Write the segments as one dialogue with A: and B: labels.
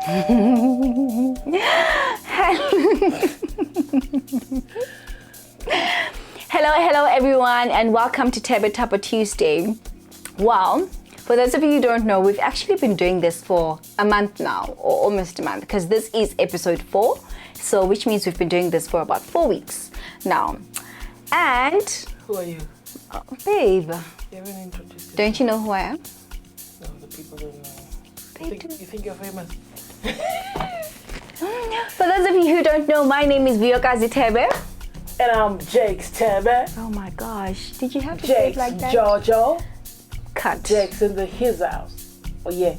A: Hello everyone, and welcome to Thebe Typa Tuesday. Well, for those of you who don't know, we've actually been doing this for a month now, or almost a month, because this is episode 4, so which means we've been doing this for about 4 weeks now. And
B: who are you?
A: Oh, babe.
B: You haven't introduced yourself.
A: Don't you know who I am?
B: No, the people don't know.
A: They do.
B: You think you're famous?
A: For those of you who don't know, my name is Thebe.
B: And I'm Mjakes Thebe.
A: Oh my gosh, did you have to say it like that?
B: Jojo.
A: Cut.
B: Mjakes in his house. Oh yeah.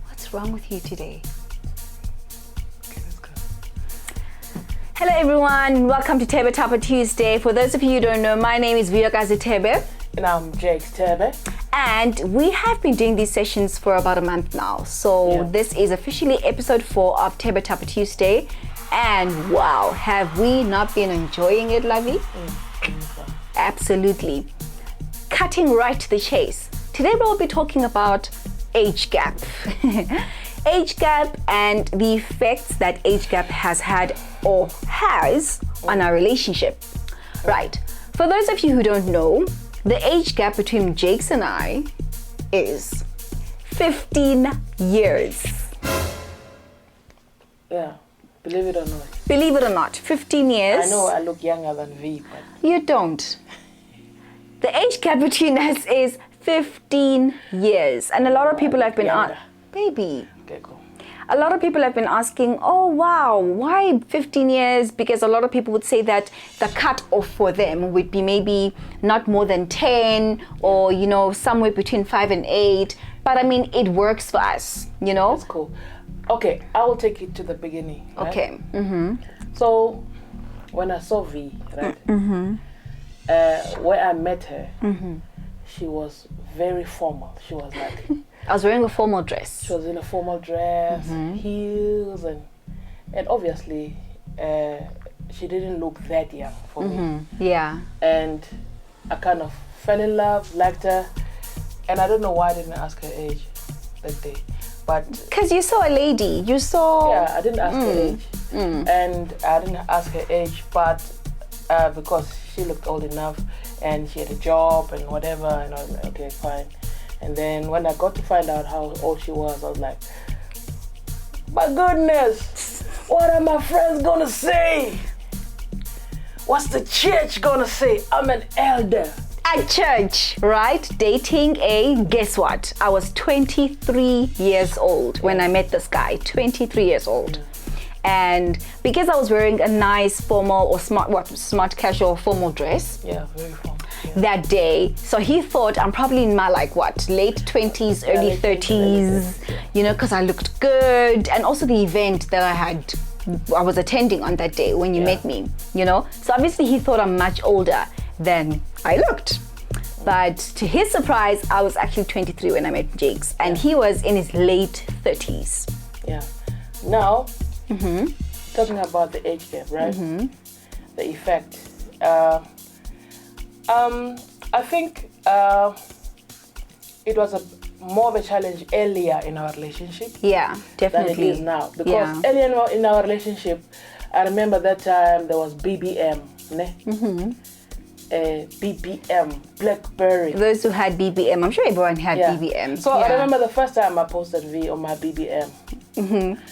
A: What's wrong with you today?
B: Okay, let's go.
A: Hello everyone, welcome to Thebe Typa Tuesday. For those of you who don't know, my name is Thebe.
B: And I'm Mjakes Thebe.
A: And we have been doing these sessions for about a month now. So This is officially episode 4 of Thebe Typa Tuesday. And wow, have we not been enjoying it, Lovey? Absolutely. Cutting right to the chase. Today we'll be talking about age gap. Age gap and the effects that age gap has had or has on our relationship. Right. For those of you who don't know, the age gap between Mjakes and I is 15 years.
B: Yeah, believe it or not.
A: Believe it or not, 15 years.
B: I know I look younger than V, but
A: You don't. The age gap between us is 15 years. And a lot of people have been baby.
B: okay, cool.
A: A lot of people have been asking, oh wow, why 15 years? Because a lot of people would say that the cut-off for them would be maybe not more than 10 or, you know, somewhere between 5 and 8. But I mean, it works for us, you know?
B: That's cool. Okay, I will take it to the beginning. Right?
A: Okay. Mm-hmm.
B: So, when I saw V, right, where I met her, she was very formal. She was like...
A: I was wearing a formal dress.
B: She was in a formal dress, heels, and obviously she didn't look that young for me.
A: Yeah.
B: And I kind of fell in love, liked her, and I don't know why I didn't ask her age that day. But
A: because you saw a lady, you saw...
B: Yeah, I didn't ask her age, and I didn't ask her age, but because she looked old enough and she had a job and whatever, and I was like, okay, fine. And then when I got to find out how old she was, I was like, my goodness, what are my friends gonna say? What's the church gonna say? I'm an elder.
A: At church, right? Dating guess what? I was 23 years old when I met this guy, 23 years old. And because I was wearing a nice formal or smart casual formal dress.
B: Yeah, very formal. Yeah.
A: That day, so he thought I'm probably in my late 20s, early 30s, you know, because I looked good, and also the event that I was attending on that day when you met me, you know. So obviously he thought I'm much older than I looked, but to his surprise, I was actually 23 when I met Mjakes, and he was in his late 30s.
B: Yeah. Now, talking about the age gap, right? The effect. I think it was more of a challenge earlier in our relationship.
A: Yeah, definitely.
B: Than it is now. Because earlier in our relationship, I remember that time there was BBM, ne? BBM, Blackberry.
A: Those who had BBM, I'm sure everyone had BBM.
B: So I remember the first time I posted V on my BBM.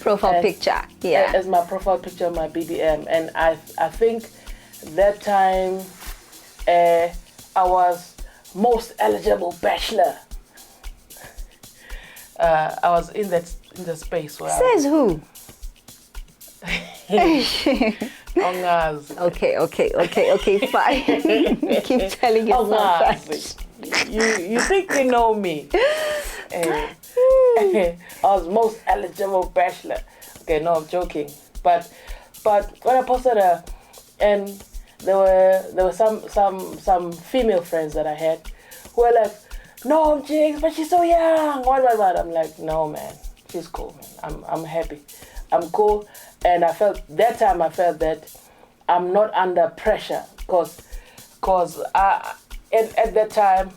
A: Profile picture,
B: as my profile picture on my BBM, and I think that time I was most eligible bachelor. I was in the space where
A: says who? Okay, fine. Keep telling yourself that.
B: You think you know me? I was most eligible bachelor. Okay, no, I'm joking. But when I posted And there were some female friends that I had who were like, no, Mjakes, but she's so young. What? I'm like, no, man, she's cool, man. I'm happy. I'm cool. And I felt that I'm not under pressure because at that time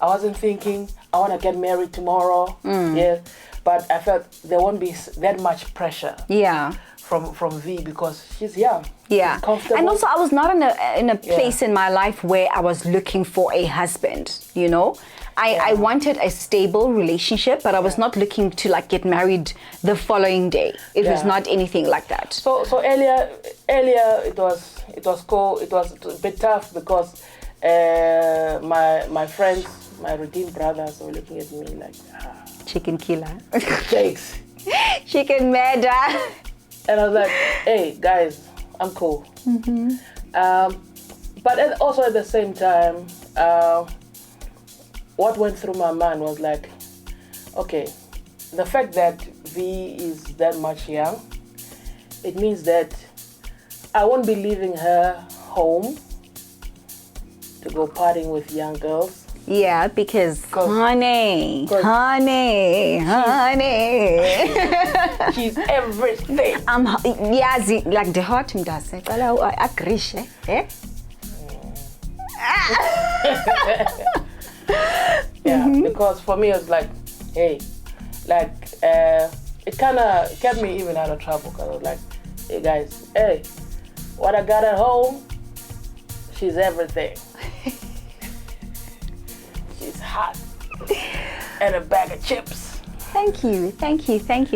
B: I wasn't thinking I want to get married tomorrow. Yeah, but I felt there won't be that much pressure.
A: Yeah.
B: From Vee because she's young.
A: Yeah.
B: She's comfortable.
A: And also I was not in a place in my life where I was looking for a husband, you know. I wanted a stable relationship, but I was not looking to like get married the following day. It was not anything like that.
B: So earlier it was cool. It was a bit tough because my friends, my redeemed brothers were looking at me like
A: chicken killer.
B: Jakes.
A: Chicken murder.
B: And I was like, hey guys, I'm cool. But also at the same time, what went through my mind was like, okay, the fact that Vee is that much young, it means that I won't be leaving her home to go partying with young girls.
A: Yeah, because honey.
B: She's everything.
A: Like the hot does.
B: Because for me it's like, hey, like it kind of kept me even out of trouble because I was like, hey guys, hey, what I got at home, she's everything. She's hot and a bag of chips.
A: Thank you,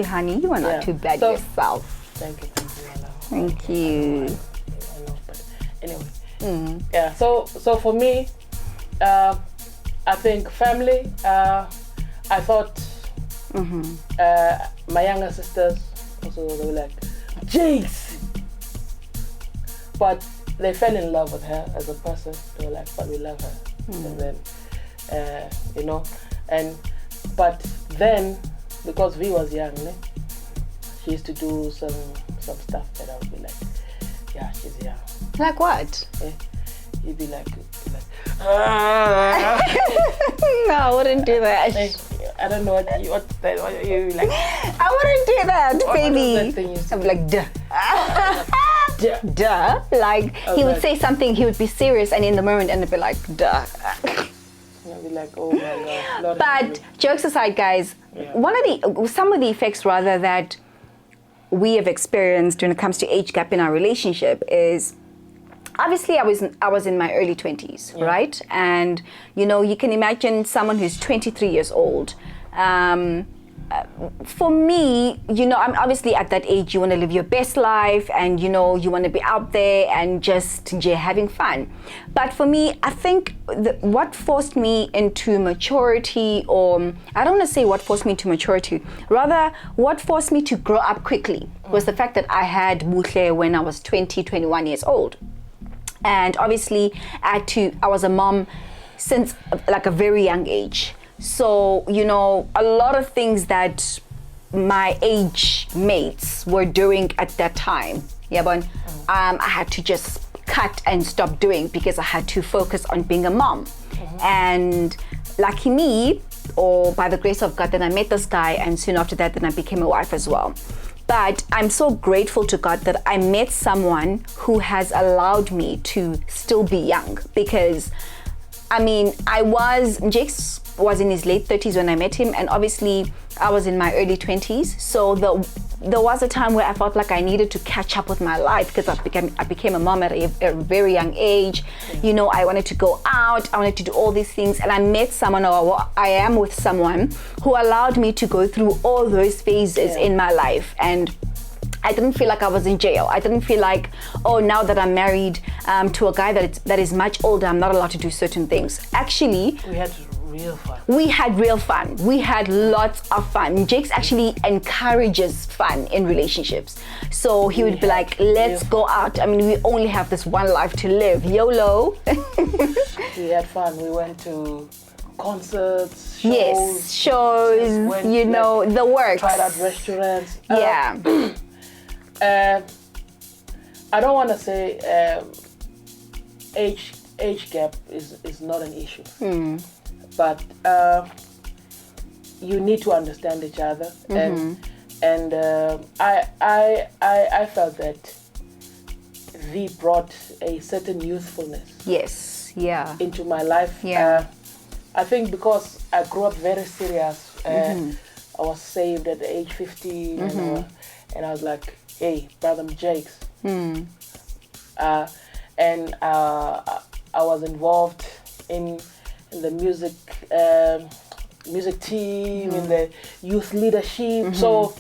A: honey. You are not too bad yourself.
B: Thank you.
A: Thank you.
B: I know, but anyway. Yeah. So for me, I think family. I thought my younger sisters also they were like, Jakes, but they fell in love with her as a person. They were like, but we love her, and then. But then because Vee was young, she used to do some stuff that I would be like, yeah, she's young.
A: Like what?
B: You'd be like
A: no, I wouldn't do that.
B: I don't know what you like.
A: I wouldn't do that, baby. I'm like, duh. Duh. Like he would say something, he would be serious, and in the moment, and I'd be like, duh.
B: I'd be like, oh my God. Lord,
A: but jokes aside, guys, some of the effects rather that we have experienced when it comes to age gap in our relationship is obviously I was in my early 20s, right? And you can imagine someone who's 23 years old. For me, I'm obviously at that age, you want to live your best life and, you want to be out there and just having fun. But for me, I think what forced me into maturity, or I don't want to say what forced me into maturity, rather what forced me to grow up quickly was the fact that I had Buhle when I was 20, 21 years old. And obviously I was a mom since like a very young age. So, a lot of things that my age mates were doing at that time, I had to just cut and stop doing because I had to focus on being a mom. And lucky me, or by the grace of God, then I met this guy, and soon after that, then I became a wife as well. But I'm so grateful to God that I met someone who has allowed me to still be young, because Mjakes was in his late 30s when I met him, and obviously I was in my early 20s. So there was a time where I felt like I needed to catch up with my life because I became a mom at a very young age. I wanted to go out, I wanted to do all these things, and I met someone, or I am with someone who allowed me to go through all those phases in my life. And I didn't feel like I was in jail. I didn't feel like, oh, now that I'm married to a guy that is much older, I'm not allowed to do certain things. Actually,
B: we had real fun.
A: We had real fun. We had lots of fun. Jakes actually encourages fun in relationships. So he would be like, let's go out. We only have this one life to live. YOLO.
B: We had fun. We went to concerts, shows.
A: Yes, shows, the works.
B: Tried out restaurants. I don't want to say age gap is not an issue, but you need to understand each other, and I felt that Vee brought a certain youthfulness.
A: Yes, yeah.
B: Into my life.
A: Yeah.
B: I think because I grew up very serious. I was saved at age 15, and I was like, hey, brother Mjakes. And I was involved in the music team, in the youth leadership. So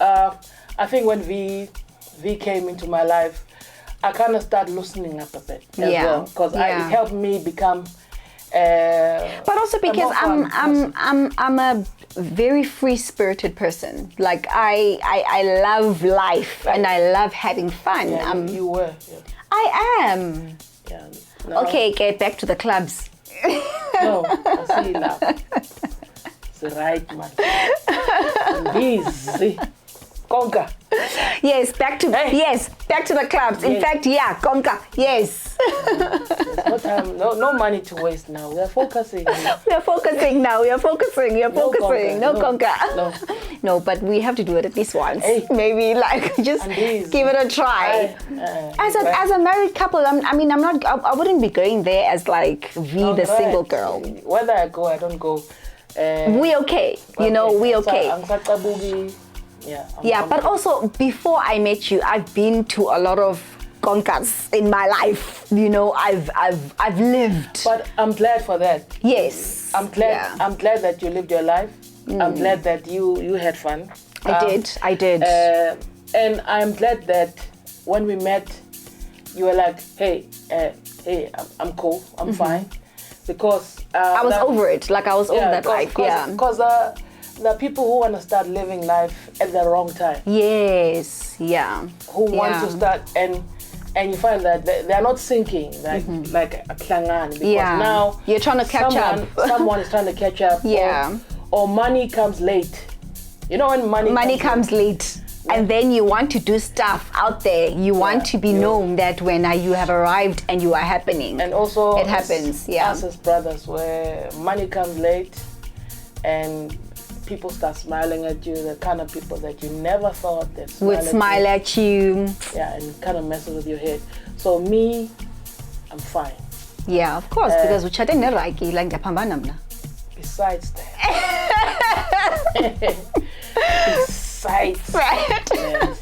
B: I think when Vee came into my life, I kind of started loosening up a bit as well, because it helped me become.
A: But also because I'm a very free-spirited person. Like I love life and I love having fun.
B: Yeah, you were. Yeah.
A: I am.
B: Yeah. No.
A: Okay, get back to the clubs.
B: No, I see you now. It's right, man. Busy. Conquer.
A: Yes, back to the clubs. In fact, conquer. Yes.
B: There's no time, no money to waste now. We are focusing.
A: We are focusing. No conquer. No, but we have to do it at least once.
B: Hey.
A: Maybe like just give it a try. As a married couple, I wouldn't be going there as like Vee the single girl.
B: Whether I go, I don't go.
A: We okay. We okay.
B: Yeah,
A: but also before I met you, I've been to a lot of conquers in my life. I've lived.
B: But I'm glad for that.
A: Yes.
B: I'm glad. Yeah. I'm glad that you lived your life. I'm glad that you had fun.
A: I did.
B: And I'm glad that when we met, you were like, hey, I'm cool. I'm fine, because
A: I was over it. Like I was over that life.
B: Because there are people who want to start living life at the wrong time.
A: Yes, yeah.
B: Who want to start, and you find that they're not sinking like a klangan, because now
A: you're trying to catch up.
B: Someone is trying to catch up.
A: Yeah.
B: Or money comes late. You know when money
A: comes late. And then you want to do stuff out there. You want to be known that when you have arrived and you are happening.
B: And also
A: it happens.
B: Us as brothers, where money comes late, and people start smiling at you, the kind of people that you never thought that
A: would smile at you.
B: Yeah, and kind of messes with your head. So me, I'm fine.
A: Yeah, of course, because
B: besides that. Besides
A: right.
B: Yes.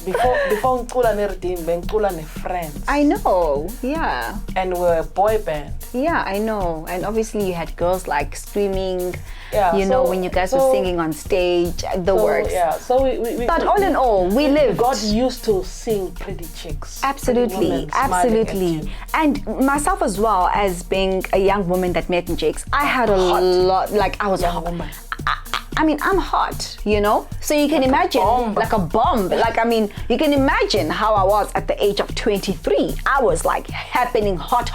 B: Before ngicula neRedeem, bengicula neFriends.
A: I know, yeah.
B: And we're a boy band.
A: Yeah, I know. And obviously you had girls like screaming, when you guys were singing on stage, the works.
B: Yeah, so we
A: but all in all, we lived.
B: Got used to seeing pretty chicks.
A: Absolutely, absolutely. And myself as well, as being a young woman that met Mjakes, I had a lot, like I was hot. I'm hot, So you can imagine, like a bomb. Like, you can imagine how I was at the age of 23. I was like happening hot,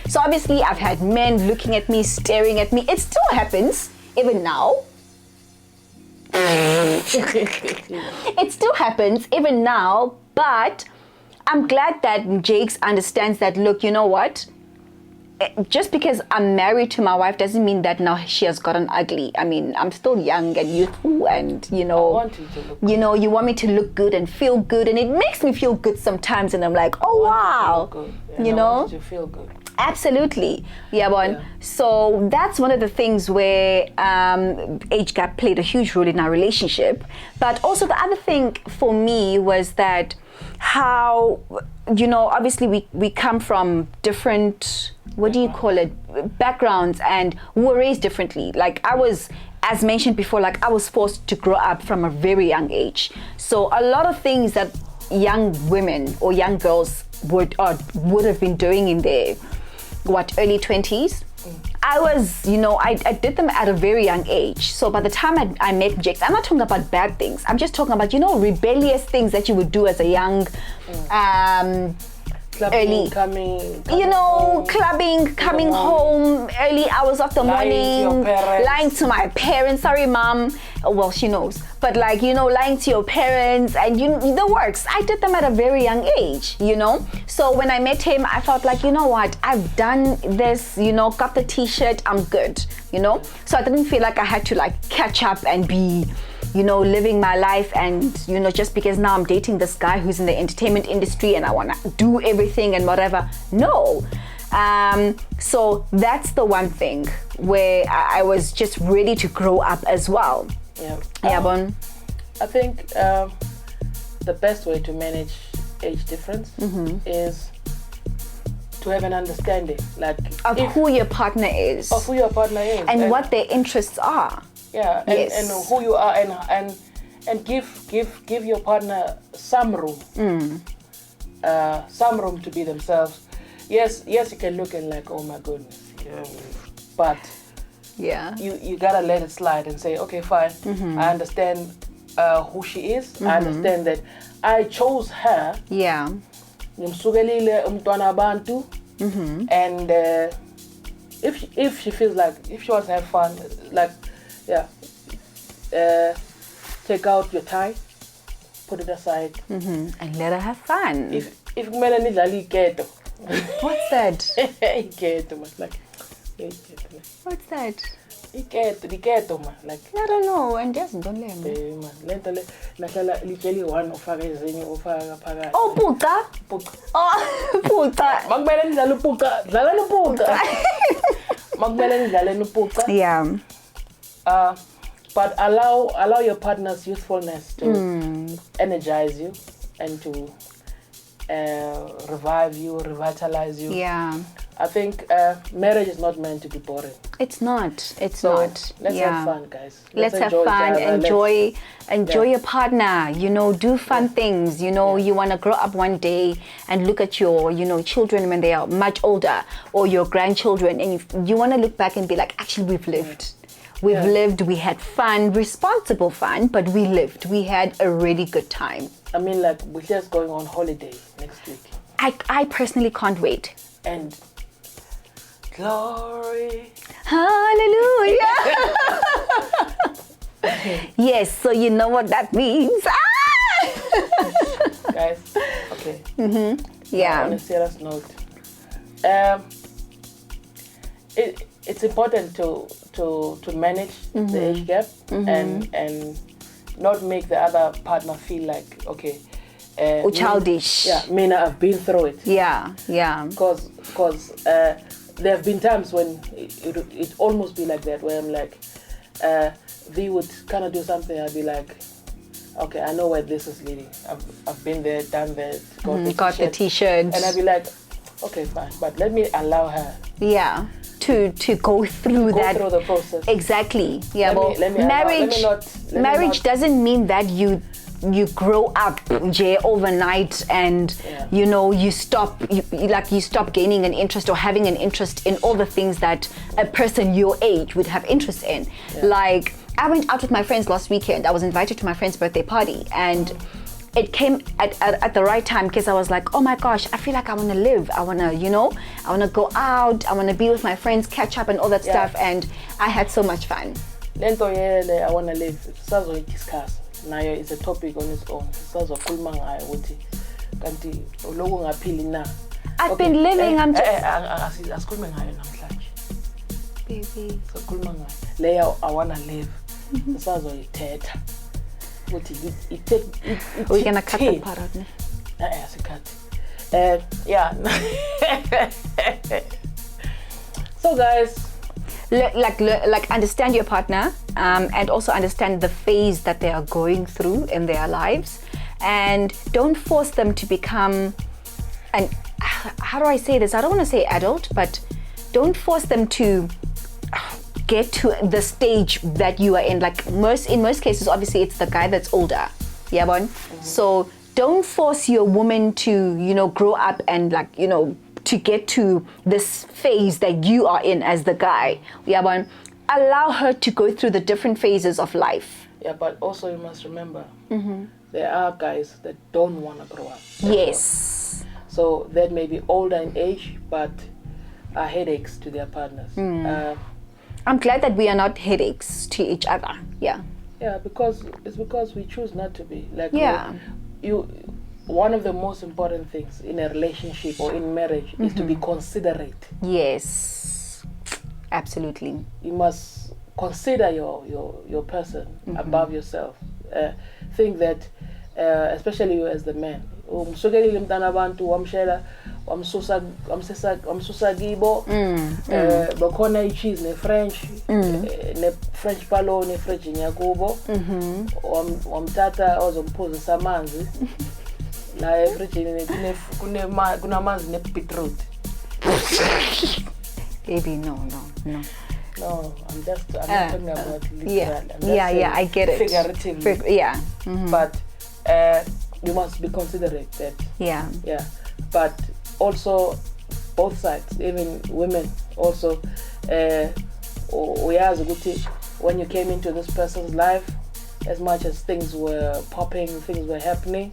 A: So obviously I've had men looking at me, staring at me. It still happens, even now. It still happens, even now. But I'm glad that Mjakes understands that, look, you know what? Just because I'm married to my wife doesn't mean that now she has gotten ugly. I'm still young and youthful, and
B: I want you to look good.
A: You want me to look good and feel good, and it makes me feel good sometimes, and I'm like, oh wow,
B: I want you to feel good.
A: Absolutely, yeah. So that's one of the things where age gap played a huge role in our relationship. But also the other thing for me was that how, obviously we come from different, backgrounds, and we were raised differently. Like I was, as mentioned before, like I was forced to grow up from a very young age. So a lot of things that young women or young girls would have been doing in their early 20s, I was, I did them at a very young age. So by the time I met Mjakes, I'm not talking about bad things. I'm just talking about, rebellious things that you would do as a young
B: Clubbing, coming home.
A: Clubbing, coming home, early hours of the morning, lying to my parents. Sorry, mom. Well, she knows. But lying to your parents and the works. I did them at a very young age, So when I met him, I felt like, you know what? I've done this, got the t-shirt, I'm good, So I didn't feel like I had to catch up and be living my life and, just because now I'm dating this guy who's in the entertainment industry and I want to do everything and whatever. No. So that's the one thing where I was just ready to grow up as well.
B: Yeah. Bon. I think the best way to manage age difference is to have an understanding,
A: of who your partner is.
B: Of who your partner is.
A: And what their interests are.
B: Yeah, and who you are, and give your partner some room, some room to be themselves. Yes, you can look and oh my goodness, but you gotta let it slide and say, okay, fine. I understand who she is. I understand that I chose her.
A: Yeah.
B: And if she feels if she wants to have fun, take out your tie, put it aside,
A: and let her have fun.
B: If kumele nidlale iketo.
A: What's that?
B: Iketo,
A: What's that?
B: Iketo,
A: I don't know, and doesn't don't let me.
B: Lento le nahlala litsheli one ofaka ezinye ofaka phakathi.
A: Oh, puka. Oh, puka.
B: Makumele nidlale upuka, dlala upuka. Makumele nidlale upuka.
A: Yeah.
B: But allow your partner's youthfulness to energize you and to revive you, revitalize you.
A: Yeah.
B: I think marriage is not meant to be boring.
A: It's not. It's
B: so
A: not.
B: Let's have fun, guys.
A: Let's have fun. Enjoy your partner. Do fun things. You want to grow up one day and look at your, children when they are much older, or your grandchildren, and you want to look back and be like, actually, we've lived. We've lived. We had fun, responsible fun, but we lived. We had a really good time.
B: I mean, we're just going on holiday next week.
A: I personally can't wait.
B: And glory.
A: Hallelujah. Yes, so you know what that means.
B: Guys, okay.
A: Yeah.
B: On a serious note, it's important to manage the age gap and not make the other partner feel like, okay,
A: childish.
B: Yeah, I've been through it.
A: Yeah.
B: Because there have been times when it almost be like that, where I'm like, Vee would kind of do something, I'd be like, okay, I know where this is leading. I've been there, done that,
A: got the t-shirt.
B: And I'd be like, okay, fine, but let me allow her.
A: Yeah. To go through
B: the process.
A: Exactly. Yeah. Marriage doesn't mean that you grow up overnight and you stop gaining an interest or having an interest in all the things that a person your age would have interest in. I went out with my friends last weekend. I was invited to my friend's birthday party, and it came at the right time, because I was like, oh my gosh, I feel like I want to live. I want to go out. I want to be with my friends, catch up and all that stuff. And I had so much fun.
B: Lento I want to live. Sazo discuss. Now it's a topic on its own. Sazo kulma ngayo ukuthi kanti loku ngaphili na.
A: I've been living. I'm just.
B: Asikhulume ngayo namhlanje.
A: Baby.
B: So kulma ngayo. Leya I want to live. Sazo ithetha.
A: We're gonna cut that part out.
B: Yeah. So guys,
A: like understand your partner, and also understand the phase that they are going through in their lives, and don't force them to become how do I say this? I don't want to say adult, but don't force them to get to the stage that you are in. In most cases, obviously it's the guy that's older. Yeah, bon. So don't force your woman to, grow up and to get to this phase that you are in as the guy. Yeah, bon. Allow her to go through the different phases of life.
B: Yeah, but also you must remember, there are guys that don't want to grow up.
A: Yes.
B: So that may be older in age, but are headaches to their partners.
A: I'm glad that we are not headaches to each other. Yeah.
B: Yeah, because we choose not to be. Like,
A: Yeah.
B: One of the most important things in a relationship or in marriage is to be considerate.
A: Yes. Absolutely.
B: You must consider your person above yourself. Think that, especially you as the man, umsukelile mntana abantu wamshela wamsusa kibo bakhona icheese ne-French ne-French palo ne-Virginia kubo wamthatha ozomphuza amanzi la e-Virginia kunamanzi ne-beetroot.
A: Baby, no.
B: No, I'm not talking about literal.
A: I get it.
B: Figuratively.
A: Yeah.
B: But you must be considerate that.
A: Yeah.
B: But also both sides, even women also, when you came into this person's life, as much as things were popping, things were happening,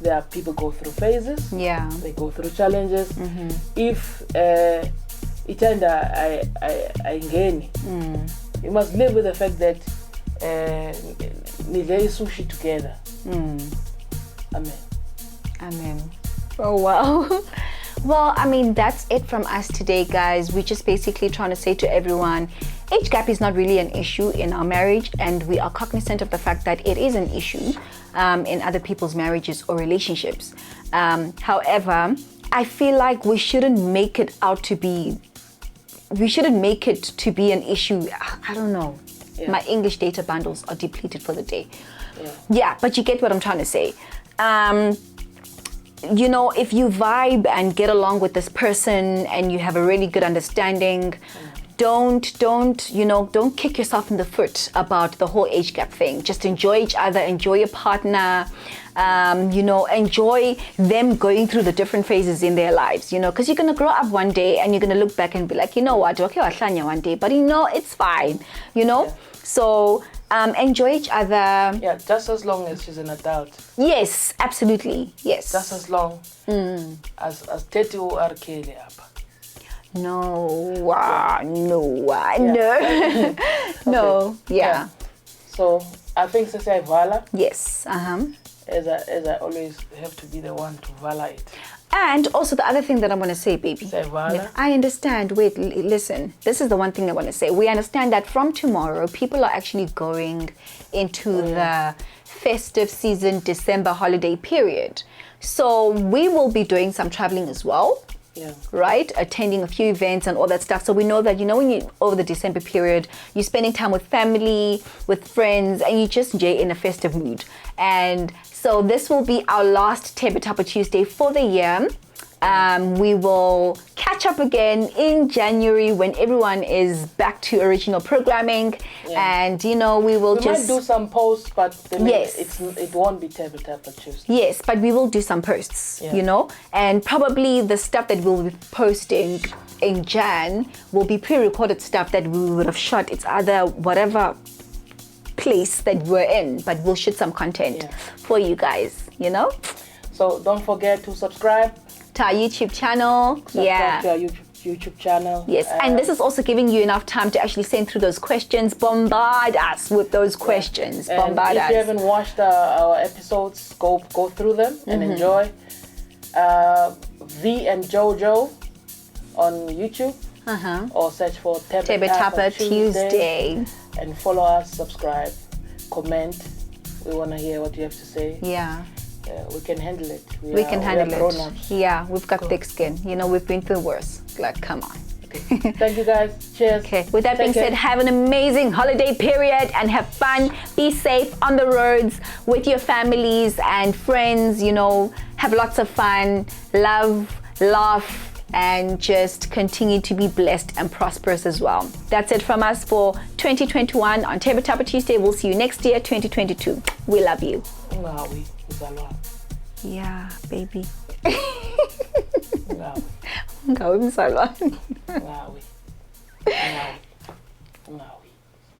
B: there are people go through phases.
A: Yeah.
B: They go through challenges. If you must live with the fact that nidle sushi together.
A: Amen. Oh wow. Well, I mean, that's it from us today, guys. We're just basically trying to say to everyone, age gap is not really an issue in our marriage, and we are cognizant of the fact that it is an issue in other people's marriages or relationships. However, I feel like we shouldn't make it to be an issue. I don't know. Yeah. My English data bundles are depleted for the day. Yeah, but you get what I'm trying to say. You know, if you vibe and get along with this person and you have a really good understanding, don't kick yourself in the foot about the whole age gap thing. Just enjoy each other, enjoy your partner, enjoy them going through the different phases in their lives, because you're going to grow up one day and you're going to look back and be like, you know what, okay, wahlanya one day, but it's fine, So enjoy each other.
B: Yeah, just as long as she's an adult.
A: Yes, absolutely. Yes.
B: Just as long as Tetu Arkeli up.
A: No. No. Yeah.
B: So I think Sese Vala.
A: Yes.
B: As I always have to be the one to vala it.
A: And also the other thing that I want to say, baby. I understand. Wait, listen. This is the one thing I want to say. We understand that from tomorrow, people are actually going into the festive season, December holiday period. So we will be doing some traveling as well.
B: Yeah.
A: Right? Attending a few events and all that stuff. So we know that, when you over the December period, you're spending time with family, with friends, and you just in a festive mood. And so this will be our last Thebe Typa Tuesday for the year. We will catch up again in January when everyone is back to original programming. And we
B: might do some posts, but it won't be Thebe Typa Tuesday.
A: Yes, but we will do some posts, and probably the stuff that we'll be posting in Jan will be pre-recorded stuff that we would have shot. It's either whatever place that we're in, but we'll shoot some content for you guys,
B: So don't forget to subscribe
A: to our YouTube channel.
B: Subscribe to our YouTube channel.
A: Yes, and this is also giving you enough time to actually send through those questions. Bombard us with those questions.
B: And
A: Bombard us.
B: If you haven't watched our episodes, go through them and enjoy. Vee and Jojo on YouTube. Or search for
A: Thebe Typa Tuesday.
B: And follow us, subscribe, comment. We want to hear what you have to say.
A: Yeah.
B: We can handle it.
A: We can handle it.
B: Grown-ups.
A: Yeah, we've got thick skin. We've been through worse. Like, come on.
B: Okay. Thank you, guys. Cheers.
A: Okay. With that being said, have an amazing holiday period and have fun. Be safe on the roads with your families and friends. Have lots of fun. Love, laugh, and just continue to be blessed and prosperous as well. That's it from us for 2021 on Thebe Typa Tuesday. We'll see you next year, 2022. We love you. Yeah, baby. Ngawi.